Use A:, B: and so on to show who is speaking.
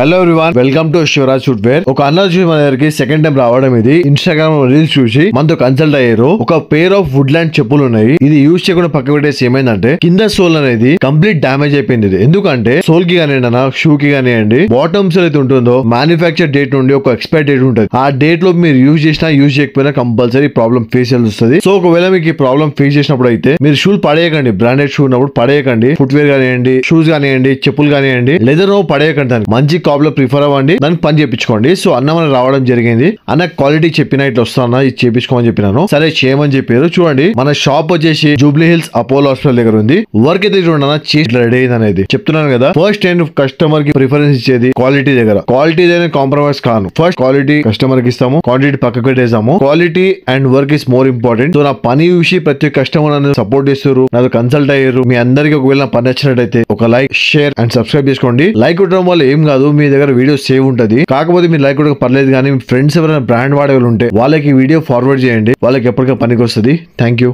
A: Hello everyone, welcome to Shivraj footwear. ఒక అన్న చూసి మన దగ్గరికి సెకండ్ టైం రావడం ఇది. ఇన్స్టాగ్రామ్ రీల్స్ చూసి మనతో కన్సల్ట్ అయ్యారు. ఒక పేర్ ఆఫ్ వుడ్ ల్యాండ్ చెప్పులు ఉన్నాయి. ఇది యూజ్ చేయకుండా పక్క పెట్టేసి ఏమైందంటే కింద సోల్ అనేది కంప్లీట్ డ్యామేజ్ అయిపోయింది. ఇది ఎందుకంటే సోల్ కి కానివ్వండి అన్న, షూ కి కానివ్వండి, బాటమ్స్ అయితే ఉంటుందో మ్యానుఫ్యాక్చర్ డేట్ నుండి ఒక ఎక్స్పైర్ డేట్ ఉంటుంది. ఆ డేట్ లో మీరు యూజ్ చేసినా యూజ్ చేయకపోయినా కంపల్సరీ ప్రాబ్లం ఫేస్ చేయాల్సి వస్తుంది. సో ఒకవేళ మీకు ఈ ప్రాబ్లం ఫేస్ చేసినప్పుడు అయితే మీరు షూలు పడేయకండి. బ్రాండెడ్ షూ ఉన్నప్పుడు పడేయకండి. ఫుట్వేర్ కానివ్వండి, షూస్ కానివ్వండి, చెప్పులు కానివ్వండి, లెదర్ పడేయకండి. దానికి మంచి కాప్ లో ప్రిఫర్ అవ్వండి, దానికి పని చేయించుకోండి. సో అన్న మనం రావడం జరిగింది. అన్న క్వాలిటీ చెప్పినా ఇట్లా వస్తున్నా ఇది చేయించుకోమని చెప్పినాను. సరే చేయమని చెప్పారు. చూడండి మన షాప్ వచ్చేసి జూబ్లీ హిల్స్ అపోలో హాస్పిటల్ దగ్గర ఉంది. వర్క్ అయితే చూడండి అన్న చేసి రెడీ అయింది అనేది చెప్తున్నాను కదా. ఫస్ట్ నేను కస్టమర్ కి ప్రిఫరెన్స్ ఇచ్చేది క్వాలిటీ దగ్గర. క్వాలిటీ దగ్గర కాంప్రమైజ్ కాను. ఫస్ట్ క్వాలిటీ కస్టమర్ కి ఇస్తాము, క్వాంటిటీ పక్కకు పెట్టేసాము. Quality and work is more important. So నా పని చూసి ప్రతి కస్టమర్ నన్ను సపోర్ట్ చేస్తారు, నాకు కన్సల్ట్ అయ్యారు. మీ అందరికి ఒకవేళ నా పని నచ్చినట్టయితే ఒక లైక్, షేర్ అండ్ సబ్స్క్రైబ్ చేసుకోండి. లైక్ కొట్టడం వల్ల ఏం కాదు, మీ దగ్గర వీడియో సేవ్ ఉంటది. కాకపోతే మీరు లైక్ కూడా పర్లేదు, కానీ మీ ఫ్రెండ్స్ ఎవరైనా బ్రాండ్ వాడే వాళ్ళు ఉంటే వాళ్ళకి వీడియో ఫార్వర్డ్ చేయండి. వాళ్ళకి ఎప్పటికీ పనికి వస్తుంది. Thank you.